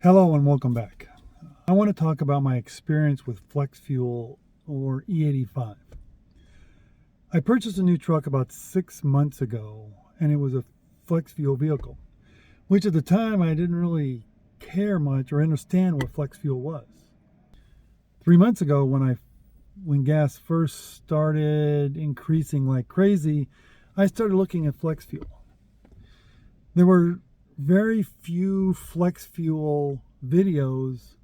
Hello and welcome back. I want to talk about my experience with flex fuel or E85. I purchased a new truck about 6 months ago and it was a flex fuel vehicle, which at the time I didn't really care much or understand what flex fuel was. 3 months ago when gas first started increasing like crazy, I started looking at flex fuel. There were very few flex fuel videos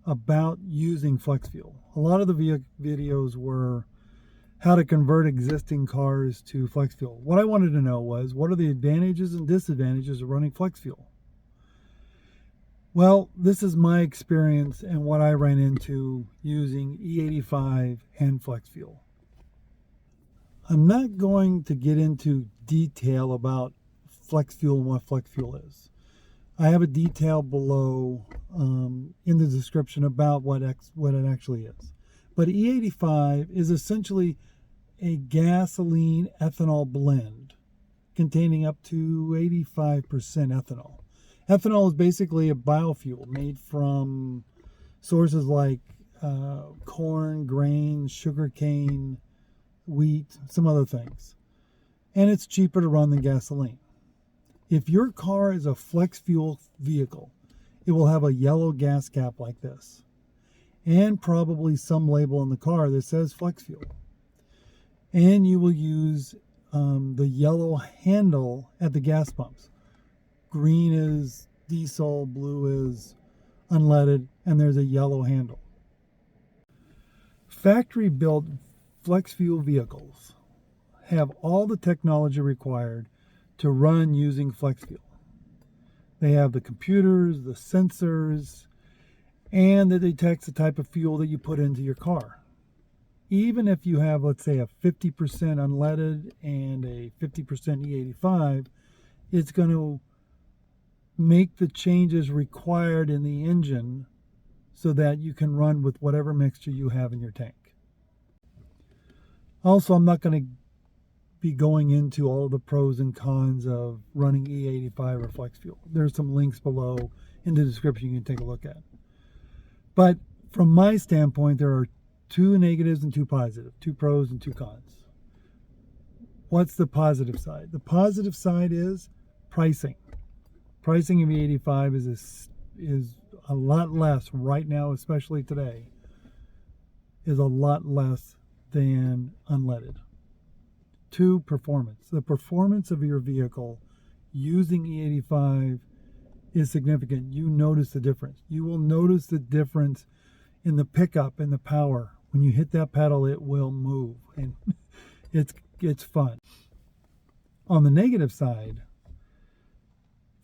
about using flex fuel. A lot of the videos were how to convert existing cars to flex fuel. What I wanted to know was, what are the advantages and disadvantages of running flex fuel? Well, this is my experience and what I ran into using E85 and flex fuel. I'm not going to get into detail about flex fuel and what flex fuel is. I have a detail below in the description about what it actually is. But E85 is essentially a gasoline ethanol blend containing up to 85% ethanol. Ethanol is basically a biofuel made from sources like corn, grain, sugarcane, wheat, some other things. And it's cheaper to run than gasoline. If your car is a flex fuel vehicle, it will have a yellow gas cap like this, and probably some label on the car that says flex fuel. And you will use the yellow handle at the gas pumps. Green is diesel, blue is unleaded, and there's a yellow handle. Factory-built flex fuel vehicles have all the technology required to run using flex fuel. They have the computers, the sensors, and it detects the type of fuel that you put into your car. Even if you have, let's say, a 50% unleaded and a 50% E85, it's going to make the changes required in the engine so that you can run with whatever mixture you have in your tank. Also, I'm not going to be going into all of the pros and cons of running E85 or flex fuel. There's some links below in the description you can take a look at. But from my standpoint, there are two negatives and two positives, two pros and two cons. What's the positive side? The positive side is pricing. Pricing of E85 is a lot less right now, especially today, is a lot less than unleaded. Two, performance. The performance of your vehicle using E85 is significant. You notice the difference. You will notice the difference in the pickup and the power. When you hit that pedal, it will move, and it's fun. On the negative side,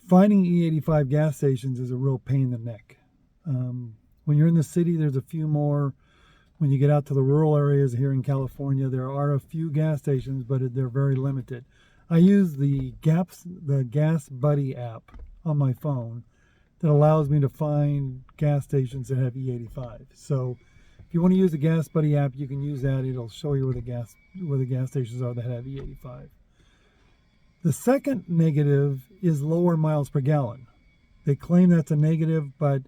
finding E85 gas stations is a real pain in the neck. When you're in the city, there's a few more. When you get out to the rural areas here in California, there are a few gas stations, but they're very limited. I use the Gas Buddy app on my phone that allows me to find gas stations that have E85. So if you want to use the Gas Buddy app, you can use that. It'll show you where the gas stations are that have E85. The second negative is lower miles per gallon. They claim that's a negative, but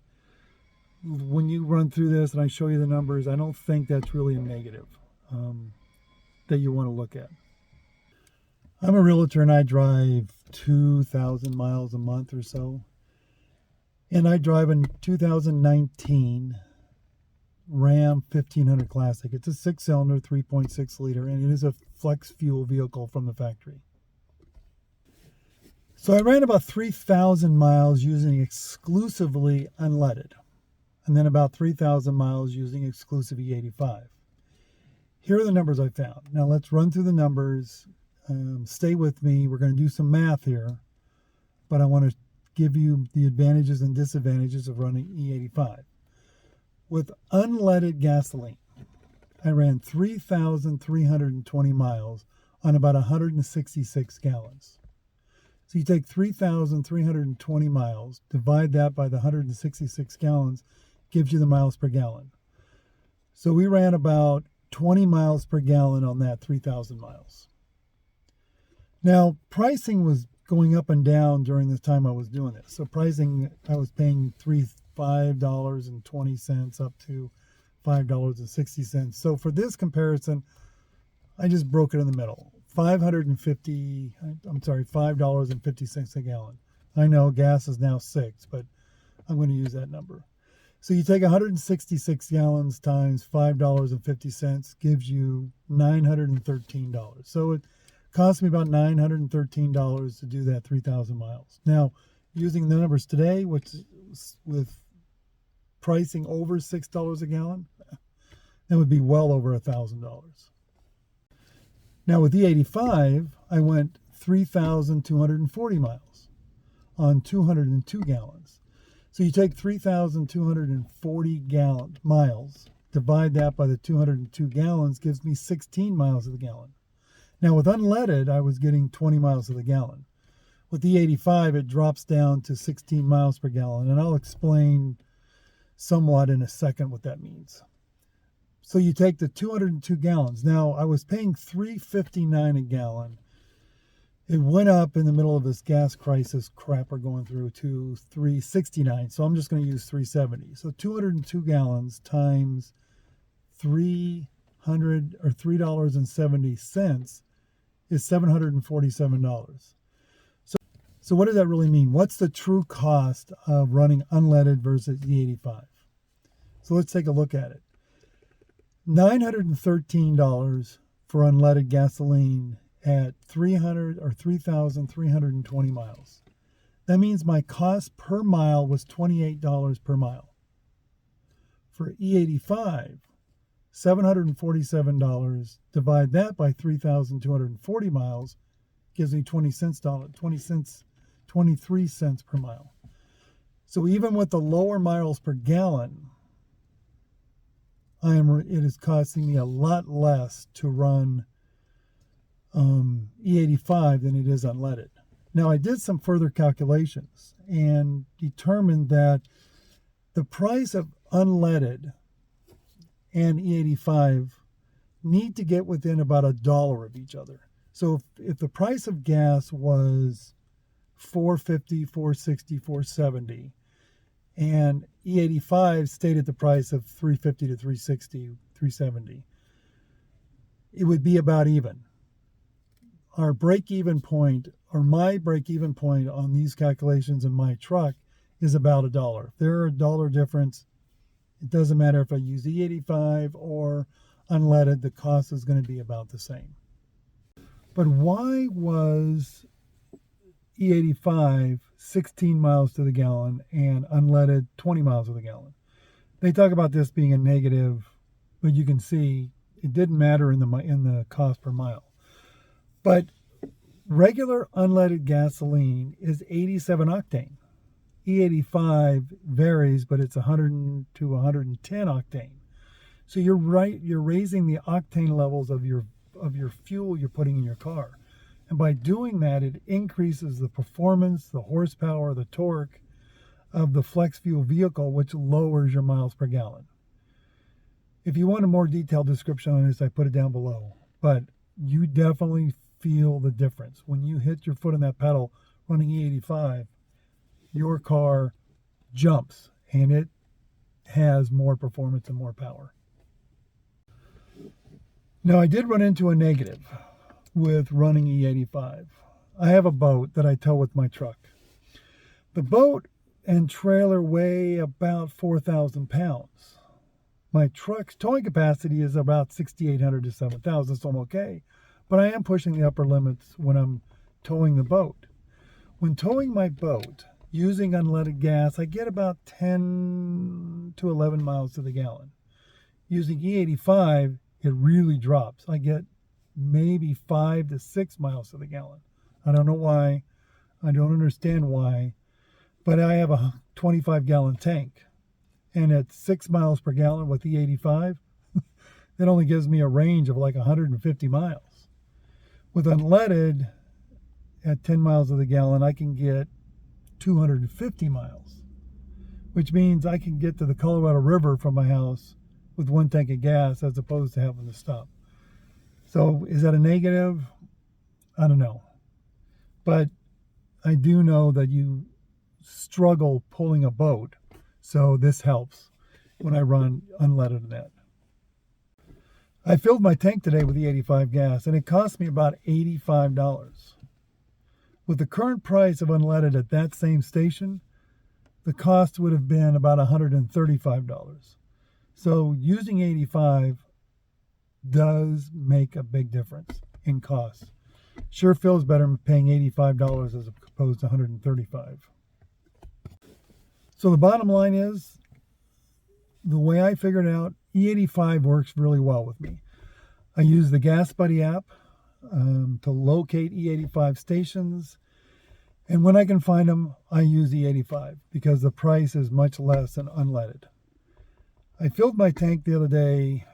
when you run through this and I show you the numbers, I don't think that's really a negative that you want to look at. I'm a realtor and I drive 2,000 miles a month or so. And I drive a 2019 Ram 1500 Classic. It's a 6-cylinder, 3.6 liter, and it is a flex fuel vehicle from the factory. So I ran about 3,000 miles using exclusively unleaded, and then about 3,000 miles using exclusive E85. Here are the numbers I found. Now let's run through the numbers. Stay with me. We're going to do some math here, but I want to give you the advantages and disadvantages of running E85. With unleaded gasoline, I ran 3,320 miles on about 166 gallons. So you take 3,320 miles, divide that by the 166 gallons, gives you the miles per gallon. So we ran about 20 miles per gallon on that 3,000 miles. Now, pricing was going up and down during the time I was doing this. So pricing, I was paying $5.20 up to $5.60. So for this comparison, I just broke it in the middle. $5.50 a gallon. I know gas is now $6, but I'm going to use that number. So you take 166 gallons times $5.50 gives you $913. So it cost me about $913 to do that 3,000 miles. Now, using the numbers today, which with pricing over $6 a gallon, that would be well over $1,000. Now with E85, I went 3,240 miles on 202 gallons. So you take 3,240 miles, divide that by the 202 gallons, gives me 16 miles of the gallon. Now with unleaded, I was getting 20 miles of the gallon. With the E85, it drops down to 16 miles per gallon, and I'll explain somewhat in a second what that means. So you take the 202 gallons. Now I was paying $3.59 a gallon. It went up in the middle of this gas crisis crap we're going through to $3.69. So I'm just going to use $3.70. So 202 gallons times $3.70 is $747. So what does that really mean? What's the true cost of running unleaded versus E85? So let's take a look at it. $913 for unleaded gasoline at 3,320 miles. That means my cost per mile was $28 per mile. For E85, $747, divide that by 3,240 miles, gives me 23 cents per mile. So even with the lower miles per gallon, it is costing me a lot less to run E85 than it is unleaded. Now I did some further calculations and determined that the price of unleaded and E85 need to get within about $1 of each other. So if the price of gas was $4.50, $4.60, $4.70, and E85 stayed at the price of $3.50 to $3.60, $3.70, it would be about even. Our break-even point, or my break-even point on these calculations in my truck is about $1. If there are $1 difference, it doesn't matter if I use E85 or unleaded, the cost is going to be about the same. But why was E85 16 miles to the gallon and unleaded 20 miles to the gallon? They talk about this being a negative, but you can see it didn't matter in the cost per mile. But regular unleaded gasoline is 87 octane. E85 varies, but it's 100 to 110 octane. So you're raising the octane levels of your fuel you're putting in your car. And by doing that, it increases the performance, the horsepower, the torque of the flex fuel vehicle, which lowers your miles per gallon. If you want a more detailed description on this, I put it down below. But you definitely feel the difference. When you hit your foot on that pedal running E85, your car jumps and it has more performance and more power. Now, I did run into a negative with running E85. I have a boat that I tow with my truck. The boat and trailer weigh about 4,000 pounds. My truck's towing capacity is about 6,800 to 7,000, so I'm okay. But I am pushing the upper limits when I'm towing the boat. When towing my boat using unleaded gas, I get about 10 to 11 miles to the gallon. Using E85, it really drops. I get maybe 5 to 6 miles to the gallon. I don't know why. I don't understand why. But I have a 25-gallon tank. And at 6 miles per gallon with E85, that only gives me a range of like 150 miles. With unleaded, at 10 miles of the gallon, I can get 250 miles, which means I can get to the Colorado River from my house with one tank of gas as opposed to having to stop. So is that a negative? I don't know. But I do know that you struggle pulling a boat, so this helps when I run unleaded in that. I filled my tank today with E85 gas, and it cost me about $85. With the current price of unleaded at that same station, the cost would have been about $135. So using 85 does make a big difference in cost. Sure feels better paying $85 as opposed to $135. So the bottom line is, the way I figured it out, E85 works really well with me. I use the Gas Buddy app to locate E85 stations, and when I can find them, I use E85 because the price is much less than unleaded. I filled my tank the other day.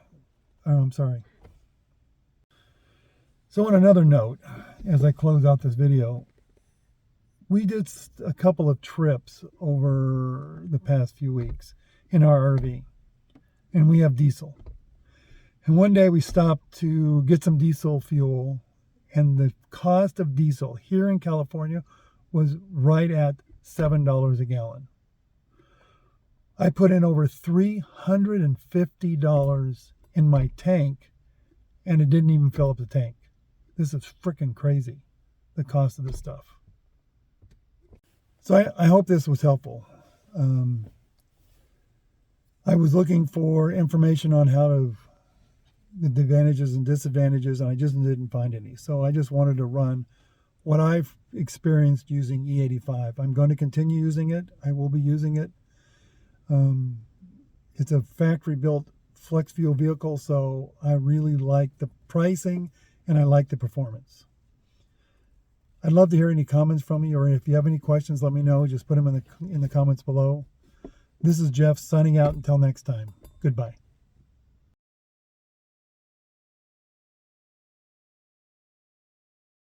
So on another note, as I close out this video, we did a couple of trips over the past few weeks in our RV, and we have diesel. And one day we stopped to get some diesel fuel, and the cost of diesel here in California was right at $7 a gallon. I put in over $350 in my tank, and it didn't even fill up the tank. This is freaking crazy, the cost of this stuff. So I hope this was helpful. I was looking for information on the advantages and disadvantages, and I just didn't find any. So I just wanted to run what I've experienced using E85. I'm going to continue using it. I will be using it. It's a factory-built flex fuel vehicle, so I really like the pricing and I like the performance. I'd love to hear any comments from you, or if you have any questions, let me know. Just put them in the comments below. This is Jeff signing out until next time. Goodbye.